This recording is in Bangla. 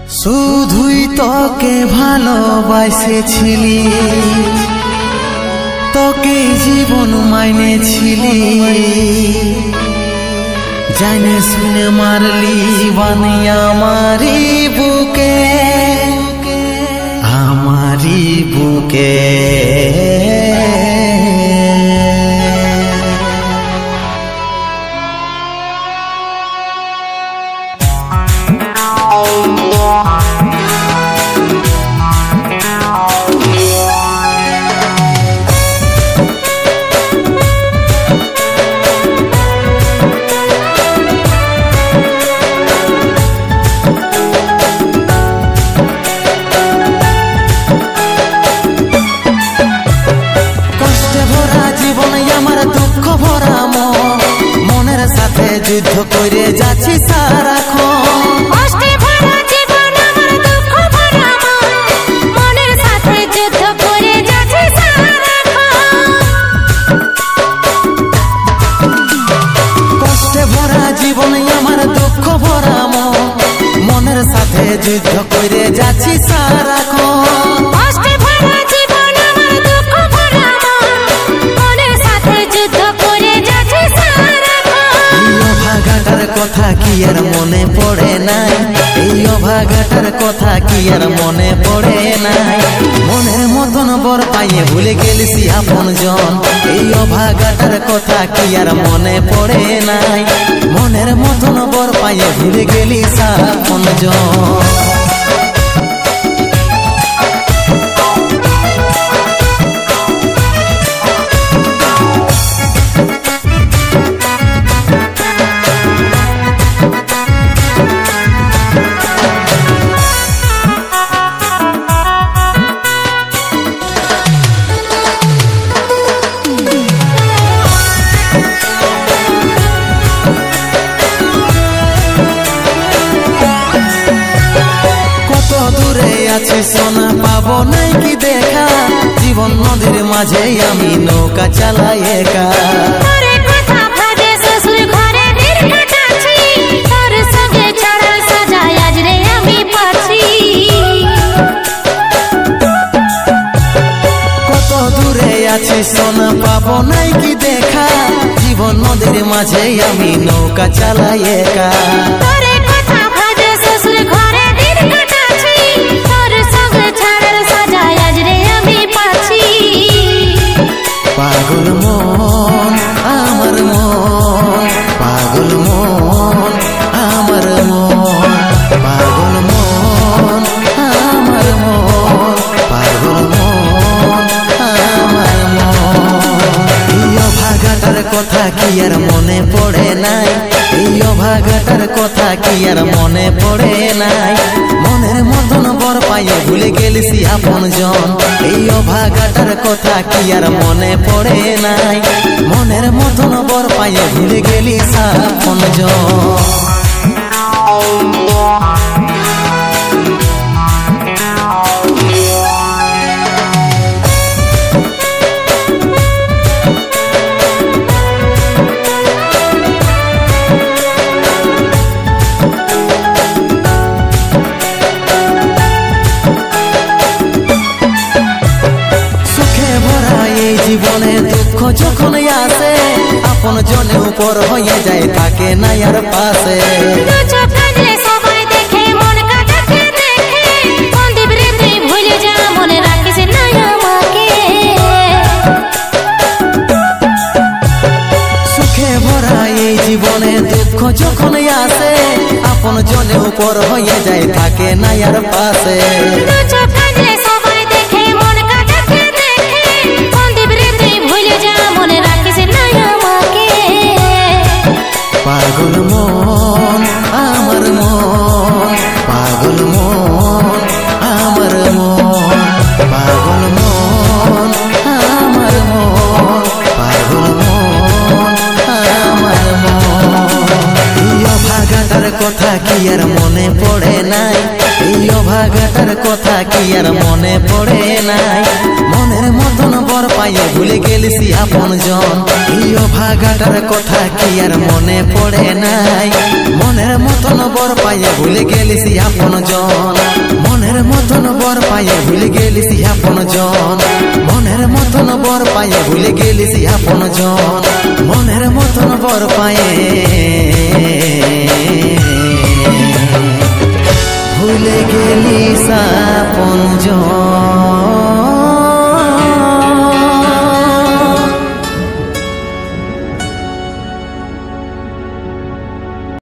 শুধুই তোকে ভালোবাসেছিলি, তোকে জীবন মাইনেছিলি, জানে শুনে মারলি বানি আমারি বুকে, আমারি বুকে। যুদ্ধ করে যাচ্ছি সারাক্ষণ, কষ্টে ভরা জীবন আমার দুঃখ ভরা মন, মনের সাথে যুদ্ধ করে যাচ্ছি সারাক্ষণ। কষ্টে ভরা জীবন আমার দুঃখ ভরা মন, মনের সাথে যুদ্ধ করে যাচ্ছি সারাক্ষণ। কষ্টে ভরা জীবন আমার দুঃখ ভরা মন, মনের সাথে যুদ্ধ করে যাচ্ছি সারাক্ষণ। অভাগাটার কথা কি আর মনে পড়ে নাই, এই অভাগাটার কথা কি আর মনে পড়ে নাই। মনের মতন বর পাইয়ে ভুলে গেলিসি আপন জন, এই অভাগাটার কথা কি আর মনে পড়ে নাই। মনের মতন বর পাইয়ে ভুলে গেলিস আপন জন। সোনা পাবো নাই কি দেখা, জীবন নদীর মাঝে আমি নৌকা চালাই একা। কত দূরে আছি সোনা পাবো নাই কি দেখা, জীবন নদীর মাঝে আমি নৌকা চালাই একা। পাগল মন আমার মন, পাগল মন আমার মন, পাগল মন আমার মন, পাগল মন আমার মন। এই অভাগাটার কথা কি আর মনে পড়ে নাই, এই অভাগাটার কথা কি আর মনে পড়ে নাই। মনের মতন বর পাইয়ে ভুলে গেলিসি আপন জন, এই অভাগাটার কথা কি আর মনে পড়ে নাই। মনের মতন বর পাইয়ে ভুলে গেলিস আপন জন। জীবনে দুঃখ যখন আসে, আপন জনে উপর হয়ে যায় থাকে না আর পাশে। সবাই দেখে মন কাটাকে দেখে, সন্দীপ রে তুই ভুলে যা, মনে রাখিস না আমাকে। সুখে ভরা এই জীবনে দুঃখ যখন আসে, আপন জনে উপর হয়ে যায় থাকে না আর পাশে। পাগল মন আমার মন, পাগল মন আমার মন, পাগল মন আমার মন, পাগল মন আমার মন। এই অভাগাটার কথা কথা কি আর মনে পড়ে নাই, এই অভাগাটার কথা কি আর মনে পড়ে নাই। মনের মতন বর পাইয়ে ভুলে গেলিস আপন জন, এই অভাগাটার কথা কি আর মনে পড়ে নাই। মনের মতন বর পাইয়ে ভুলে গেলিস আপন জন, মনের মতন বর পাইয়ে ভুলে গেলিস আপন জন, মনের মতন বর পাইয়ে ভুলে গেলিস আপন জন, মনের মতন বর পাইয়ে